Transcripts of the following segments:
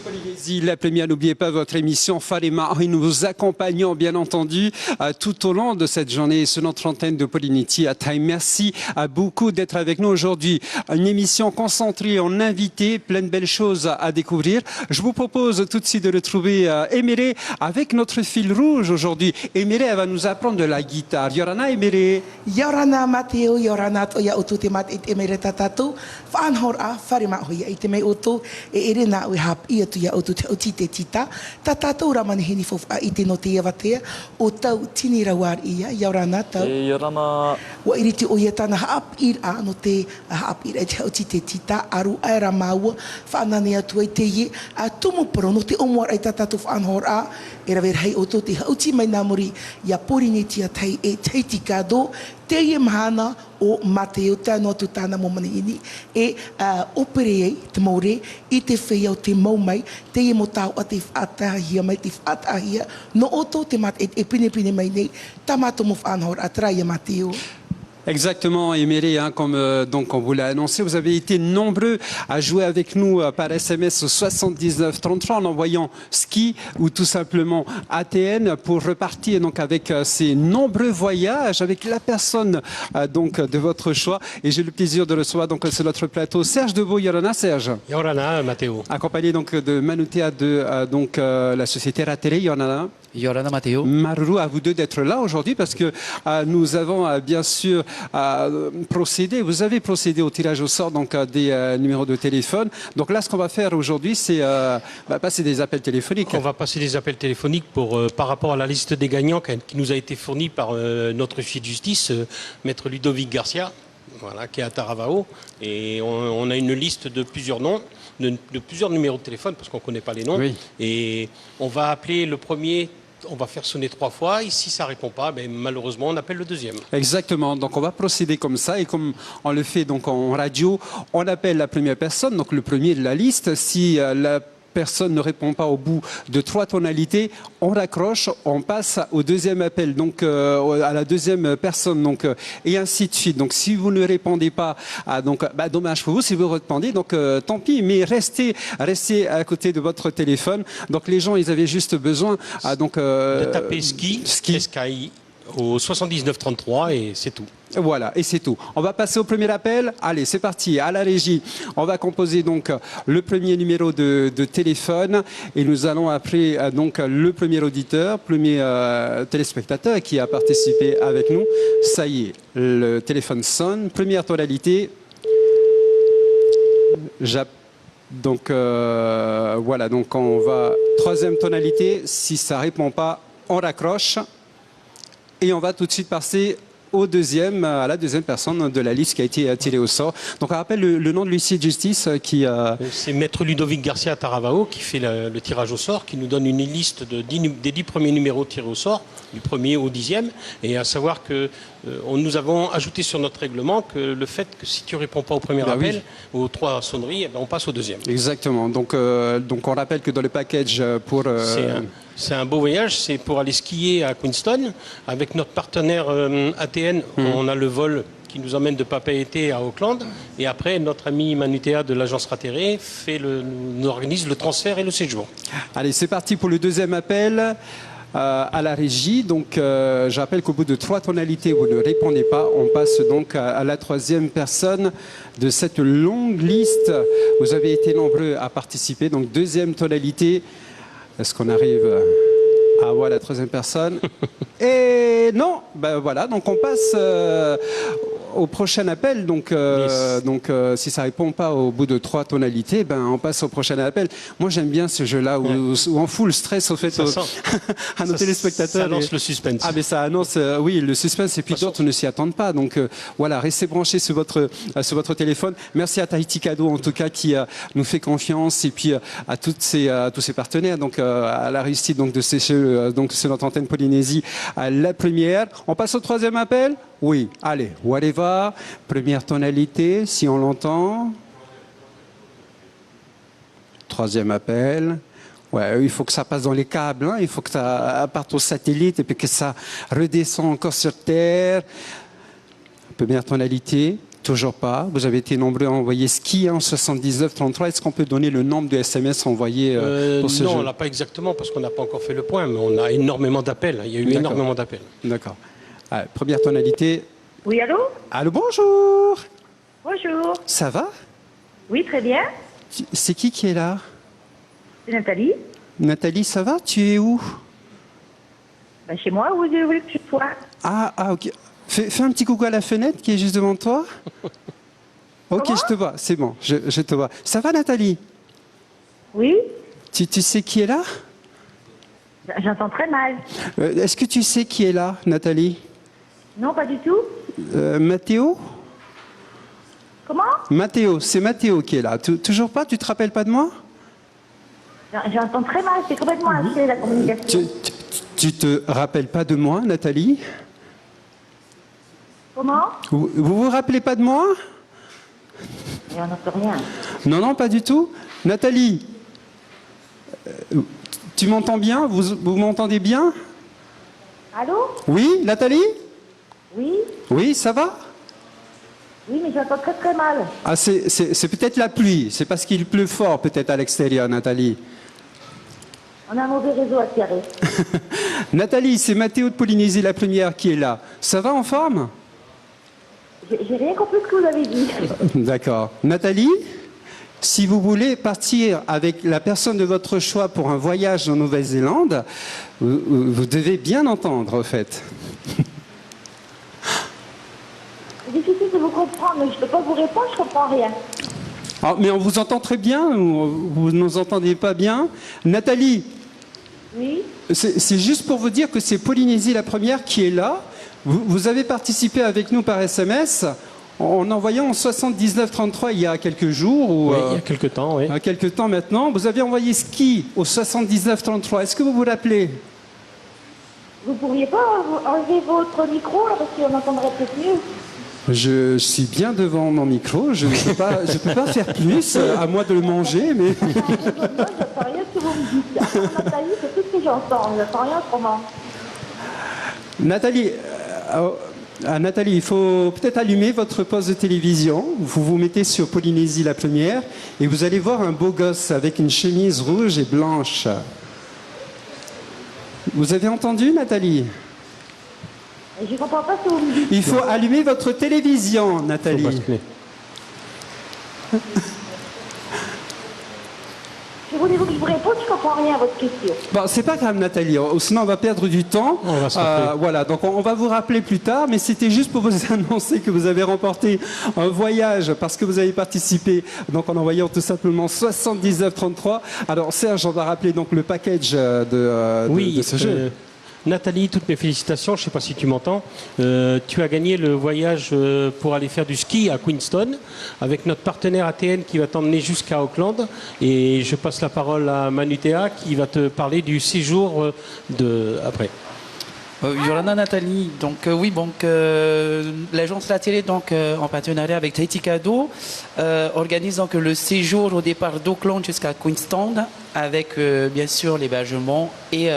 Polynésie, la première, n'oubliez pas votre émission Farima et nous vous accompagnons bien entendu tout au long de cette journée sur notre antenne de Polynésie à Taï. Merci à beaucoup d'être avec nous aujourd'hui. Une émission concentrée en invités, plein de belles choses à découvrir. Je vous propose tout de suite de retrouver Éméré avec notre fil rouge aujourd'hui. Éméré, elle va nous apprendre de la guitare. Yorana Éméré. Yorana Mateo, Yorana Toya Ututi Mat et Éméré Tatatou, Fan Hora, Farima Hoya, Iteme Utu, et Irena Wihap, Ietuya Ututi Utite Tita, Tatatou Raman Hinifof, Itinotia Vatea, Utau Tinirawar Ia, Yorana Tau, Yorana, Wairiti Oyetana Hap Ir Anote, Hap Ir Utite Tita, Aru Aramau, Fanania Tueteye, Atumu Pronote Omor Tatatou Fan Hora, Eraver Hai Ututi, Uti Mainamuri, Yapurinitia Tai, Taitikado, Teie Mahana o Mateo Tano Tutana Momanini e operei te more I te whea o te maumai teie mo tau a te whaatahia mai te whaatahia no oto te mat e pine mai nei tamato mo whanhor a traia Mateo. Exactement, Éméré, hein, comme donc on vous l'a annoncé, vous avez été nombreux à jouer avec nous par SMS au 79 33 en envoyant ski ou tout simplement ATN pour repartir donc avec ces nombreux voyages avec la personne donc de votre choix. Et j'ai le plaisir de recevoir donc sur notre plateau Serge Deveau. Yorana Serge. Yorana Mateo. Accompagné donc de Manutea de donc la société Ratere. Yorana. Yorana Mateo. Maruru, à vous deux d'être là aujourd'hui parce que nous avons bien sûr procédé, vous avez procédé au tirage au sort donc des numéros de téléphone. Donc là, ce qu'on va faire aujourd'hui, c'est passer des appels téléphoniques. On va passer des appels téléphoniques par rapport à la liste des gagnants qui nous a été fournie par notre huissier de justice, Maître Ludovic Garcia, voilà, qui est à Taravao. Et on a une liste de plusieurs noms. De plusieurs numéros de téléphone parce qu'on ne connaît pas les noms. Oui. Et on va appeler le premier. On va faire sonner 3 fois et si ça ne répond pas, ben, malheureusement, on appelle le deuxième. Exactement. Donc, on va procéder comme ça et comme on le fait donc en radio, on appelle la première personne, donc le premier de la liste. Si la personne ne répond pas au bout de 3 tonalités, on raccroche, on passe au deuxième appel, donc à la deuxième personne, donc et ainsi de suite. Donc si vous ne répondez pas, donc dommage pour vous. Si vous répondez, donc tant pis. Mais restez à côté de votre téléphone. Donc les gens, ils avaient juste besoin de taper ski. SKI au 79 33 et c'est tout. Voilà, et c'est tout. On va passer au premier appel. Allez, c'est parti. À la régie, on va composer donc le premier numéro de téléphone et nous allons appeler donc le premier auditeur, premier téléspectateur qui a participé avec nous. Ça y est, le téléphone sonne. Première tonalité. Donc voilà, donc on va troisième tonalité. Si ça répond pas, on raccroche et on va tout de suite passer à la deuxième personne de la liste qui a été tirée au sort. Donc on rappelle le nom de l'huissier de justice qui... C'est Maître Ludovic Garcia Taravao qui fait le tirage au sort, qui nous donne une liste des 10 premiers numéros tirés au sort, du premier au 10e. Et à savoir que nous avons ajouté sur notre règlement que le fait que si tu ne réponds pas au premier appel, aux 3 sonneries, on passe au deuxième. Exactement. Donc on rappelle que dans le package pour... C'est un beau voyage, c'est pour aller skier à Queenstown. Avec notre partenaire ATN, on a le vol qui nous emmène de Papeete à Auckland. Et après, notre ami Manutea de l'agence Ratere nous organise le transfert et le séjour. Allez, c'est parti pour le deuxième appel. À la régie, donc je rappelle qu'au bout de 3 tonalités, vous ne répondez pas. On passe donc à la troisième personne de cette longue liste. Vous avez été nombreux à participer. Donc deuxième tonalité. Est-ce qu'on arrive à voir la troisième personne? Et non, ben voilà, donc on passe au prochain appel. Donc, si ça répond pas au bout de 3 tonalités, ben on passe au prochain appel. Moi, j'aime bien ce jeu-là où on fout le stress au fait à nos téléspectateurs. Ça annonce le suspense. Ah, mais ça annonce, oui, le suspense. Et puis d'autres ne s'y attendent pas. Donc voilà, restez branchés sur votre téléphone. Merci à Tahiti Cadeau en tout cas qui nous fait confiance et puis à tous ses partenaires. Donc à la réussite donc de ces jeux, donc sur notre antenne Polynésie, à la première. On passe au troisième appel. Oui, allez, whatever, première tonalité, si on l'entend. Troisième appel. Ouais, il faut que ça passe dans les câbles, hein. Il faut que ça parte au satellite et puis que ça redescend encore sur Terre. Première tonalité. Toujours pas. Vous avez été nombreux à envoyer ski 79 33. Est-ce qu'on peut donner le nombre de SMS envoyés pour ce non, jeu? on l'a pas exactement parce qu'on n'a pas encore fait le point, mais on a énormément d'appels. Il y a eu D'accord. énormément d'appels. D'accord. Première tonalité. Oui, allô? Allô, bonjour. Bonjour. Ça va? Oui, très bien. C'est qui est là? C'est Nathalie. Nathalie, ça va? Tu es où? Ben, chez moi, vous voulez que je sois? Ok. Fais un petit coucou à la fenêtre qui est juste devant toi. Ok, Comment? je te vois, c'est bon, je te vois. Ça va, Nathalie? Oui? Tu sais qui est là? J'entends très mal. Est-ce que tu sais qui est là, Nathalie? Non, pas du tout. Mathéo? Comment? Mathéo, c'est Mathéo qui est là. Toujours pas? Tu te rappelles pas de moi? J'entends très mal. C'est complètement haché, la communication. Tu te rappelles pas de moi, Nathalie? Comment? Vous vous rappelez pas de moi? Et on n'entend rien. Non, pas du tout. Nathalie, tu m'entends bien? Vous m'entendez bien? Allô? Oui, Nathalie? Oui? Oui, ça va? Oui, mais j'entends très très mal. C'est peut-être la pluie. C'est parce qu'il pleut fort peut-être à l'extérieur, Nathalie. On a un mauvais réseau à tirer. Nathalie, c'est Mathéo de Polynésie la première qui est là. Ça va en forme? J'ai rien compris ce que vous avez dit. D'accord. Nathalie, si vous voulez partir avec la personne de votre choix pour un voyage en Nouvelle-Zélande, vous devez bien entendre, en fait. C'est difficile de vous comprendre, mais je ne peux pas vous répondre, je ne comprends rien. Mais on vous entend très bien, ou vous ne nous entendez pas bien. Nathalie, Oui? c'est juste pour vous dire que c'est Polynésie la première qui est là. Vous avez participé avec nous par SMS en envoyant 79 33 il y a quelques jours. Oui, il y a quelques temps, oui. Il y a quelques temps maintenant. Vous avez envoyé ski au 79 33. Est-ce que vous vous rappelez? Vous pourriez pas enlever votre micro, là, parce qu'on entendrait peut-être mieux. Je suis bien devant mon micro. Je ne peux pas faire plus, à moi de le manger. Mais... Moi, j'entends rien ce que vous me dites. Nathalie, c'est tout ce que j'entends. Je n'entends rien autrement. Nathalie, il faut peut-être allumer votre poste de télévision. Vous vous mettez sur Polynésie la première et vous allez voir un beau gosse avec une chemise rouge et blanche. Vous avez entendu, Nathalie? Je ne comprends pas ce que vous me dites. Il faut allumer votre télévision, Faut Nathalie. basculer. Si voulez-vous que je vous réponde, je ne comprends rien à votre question. Bon, c'est pas grave, Nathalie. Sinon, on va perdre du temps. On va se rappeler. Voilà, donc on va vous rappeler plus tard, mais c'était juste pour vous annoncer que vous avez remporté un voyage parce que vous avez participé, donc en envoyant tout simplement 79 33. Alors, Serge, on va rappeler donc le package de ce jeu. Nathalie, toutes mes félicitations. Je ne sais pas si tu m'entends. Tu as gagné le voyage pour aller faire du ski à Queenstown avec notre partenaire ATN qui va t'emmener jusqu'à Auckland. Et je passe la parole à Manutea qui va te parler du séjour après. Yorana Nathalie, donc oui, donc l'agence La Télé, donc en partenariat avec Tahiti Cadeau, organise donc le séjour au départ d'Auckland jusqu'à Queenstown avec bien sûr l'hébergement et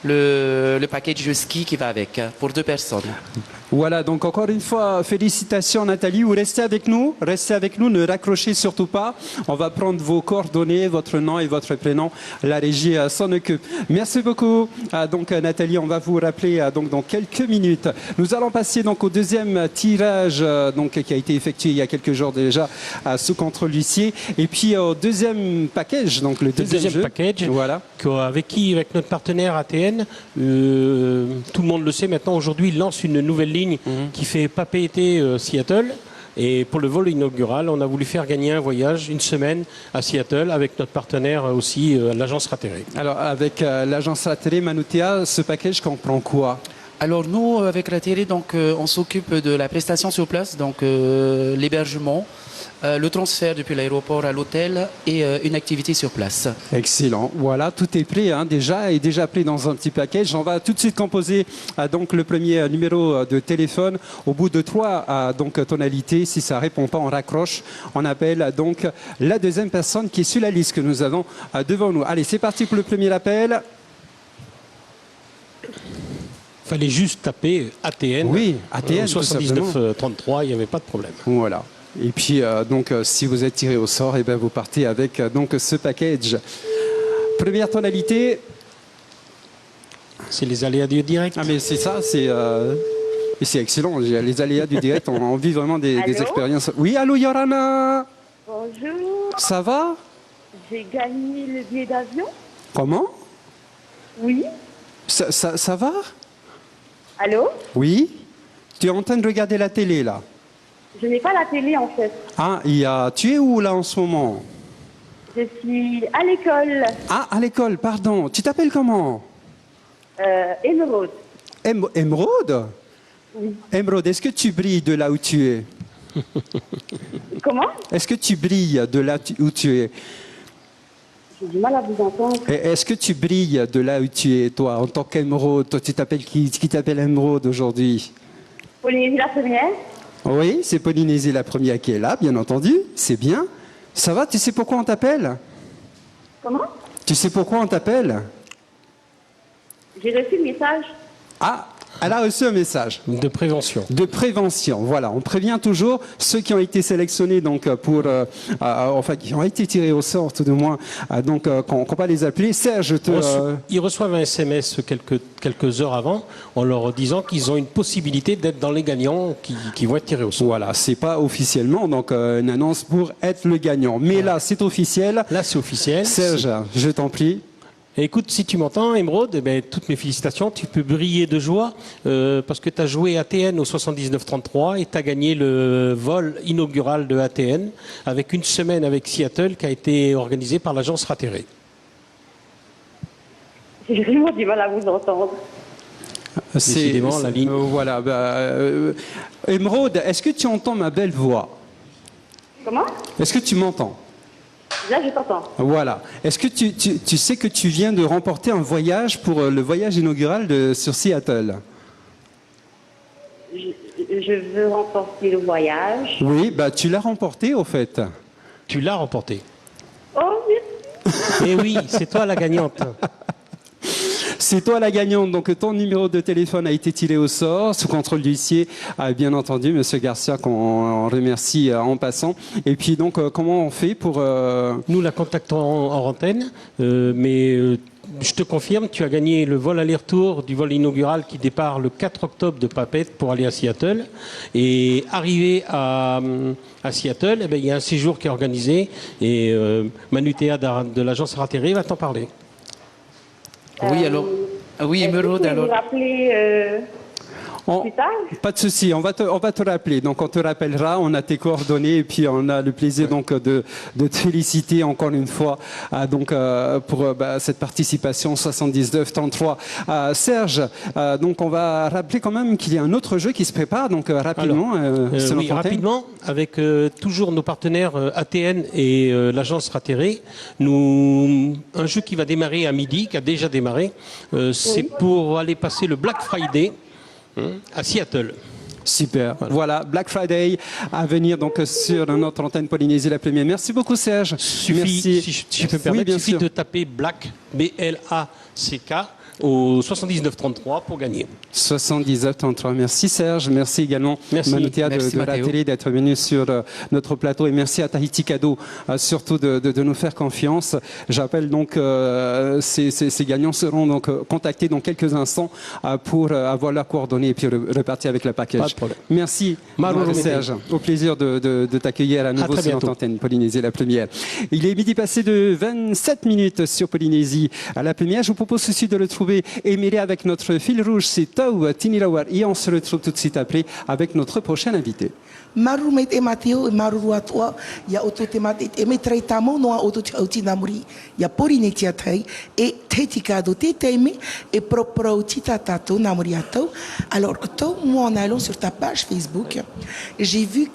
le package de ski qui va avec pour 2 personnes. Voilà, donc encore une fois, félicitations Nathalie. Vous restez avec nous, ne raccrochez surtout pas. On va prendre vos coordonnées, votre nom et votre prénom. La régie s'en occupe. Merci beaucoup. Donc Nathalie, on va vous rappeler donc dans quelques minutes. Nous allons passer donc au deuxième tirage donc qui a été effectué il y a quelques jours déjà sous contrôle huissier. Et puis au deuxième package, donc le deuxième jeu. Package. Voilà. Avec notre partenaire ATN, tout le monde le sait maintenant, aujourd'hui, il lance une nouvelle ligne qui fait Papeete Seattle. Et pour le vol inaugural, on a voulu faire gagner un voyage, une semaine à Seattle, avec notre partenaire aussi, l'agence Ratéré. Alors avec l'agence Ratéré, Manutea, ce package comprend quoi? Alors nous, avec La Télé, donc on s'occupe de la prestation sur place, donc l'hébergement, le transfert depuis l'aéroport à l'hôtel et une activité sur place. Excellent. Voilà, tout est prêt déjà prêt dans un petit package. On va tout de suite composer donc le premier numéro de téléphone. Au bout de 3 donc tonalités, si ça répond pas, on raccroche. On appelle donc la deuxième personne qui est sur la liste que nous avons devant nous. Allez, c'est parti pour le premier appel. Fallait juste taper ATN. Oui, ATN, Au tout simplement. 79-33, il n'y avait pas de problème. Voilà. Et puis, si vous êtes tiré au sort, eh ben, vous partez avec donc, ce package. Première tonalité. C'est les aléas du direct. Ah, mais c'est ça, c'est excellent. Les aléas du direct, on vit vraiment des Allô expériences. Oui, allô, Yorana. Bonjour, Ça va? j'ai gagné le billet d'avion. Comment? Oui. Ça va? Allô? Oui? Tu es en train de regarder la télé, là? Je n'ai pas la télé en fait. Ah, tu es où, là, en ce moment? Je suis à l'école. Ah, à l'école, pardon. Tu t'appelles comment? Émeraude. Émeraude? Oui. Émeraude, est-ce que tu brilles de là où tu es? Comment? Est-ce que tu brilles de là où tu es? J'ai du mal à vous entendre. Et est-ce que tu brilles de là où tu es, toi, en tant qu'émeraude? Toi, tu t'appelles qui t'appelle émeraude aujourd'hui? Polynésie la première. Oui, c'est Polynésie la première qui est là, bien entendu. C'est bien. Ça va? Tu sais pourquoi on t'appelle? Comment? Tu sais pourquoi on t'appelle? J'ai reçu le message. Ah, elle a reçu un message. De prévention. De prévention, voilà. On prévient toujours ceux qui ont été sélectionnés, donc qui ont été tirés au sort, tout du moins, qu'on va les appeler. Serge, Ils reçoivent un SMS quelques heures avant en leur disant qu'ils ont une possibilité d'être dans les gagnants qui vont être tirés au sort. voilà, c'est pas officiellement donc une annonce pour être le gagnant, mais là c'est officiel. Là, c'est officiel. Serge, je t'en prie. Et écoute, si tu m'entends, Émeraude, eh ben, toutes mes félicitations. Tu peux briller de joie parce que tu as joué ATN au 79-33 et tu as gagné le vol inaugural de ATN avec une semaine avec Seattle qui a été organisée par l'agence Ratterré. J'ai vraiment du mal à vous entendre. Décidément, la ligne. Voilà. Émeraude, est-ce que tu entends ma belle voix? Comment? Est-ce que tu m'entends? Là, je t'entends. Voilà. Est-ce que tu sais que tu viens de remporter un voyage pour le voyage inaugural sur Seattle? Je veux remporter le voyage. Oui, tu l'as remporté au fait. Tu l'as remporté. Oh, merci. Et oui, c'est toi la gagnante. C'est toi la gagnante, donc ton numéro de téléphone a été tiré au sort, sous contrôle d'huissier, bien entendu, Monsieur Garcia, qu'on remercie en passant. Et puis donc, comment on fait pour... Nous la contactons en antenne, mais je te confirme, tu as gagné le vol aller-retour du vol inaugural qui départ le 4 octobre de Papeete pour aller à Seattle. Et arrivé à Seattle, eh bien, il y a un séjour qui est organisé et Manu Théa de l'agence Ratterré va t'en parler. Oui, alors. Oui, Émeraude, alors. Vous rappeler plus tard? Pas de souci, on va te rappeler. Donc on te rappellera, on a tes coordonnées et puis on a le plaisir donc de te féliciter encore une fois pour cette participation 79-33. Serge, donc on va rappeler quand même qu'il y a un autre jeu qui se prépare donc rapidement. Oui, rapidement, avec toujours nos partenaires ATN et l'agence Ratterré, un jeu qui va démarrer à midi, qui a déjà démarré, c'est pour aller passer le Black Friday à Seattle. Super. Voilà, Black Friday à venir donc sur notre antenne Polynésie la première. Merci beaucoup Serge. Merci. Si je peux me permettre, il suffit de taper Black, B-L-A-C-K, au 79-33 pour gagner. 79-33. Merci Serge. Merci également Manu Théa de la télé d'être venu sur notre plateau et merci à Tahiti Cadeau surtout de nous faire confiance. J'appelle donc ces gagnants seront donc contactés dans quelques instants pour avoir leurs coordonnées et puis repartir avec le package. Pas de problème. Merci Serge. Au plaisir de t'accueillir à nouveau sur notre antenne Polynésie la première. Il est midi passé de 27 minutes sur Polynésie à la première. Je vous propose aussi de retrouver Émiré avec notre fil rouge, c'est Tau Tinirawar. Et on se retrouve tout de suite après avec notre prochain invité. Maru mai te mateo e maru atua ia oto te mate e me trai tamo noa oto te auti namuri ia pori ne tia tai e te ticado te teime et propre tita tato namuri atau. Alors toi moi en allant sur ta page Facebook j'ai vu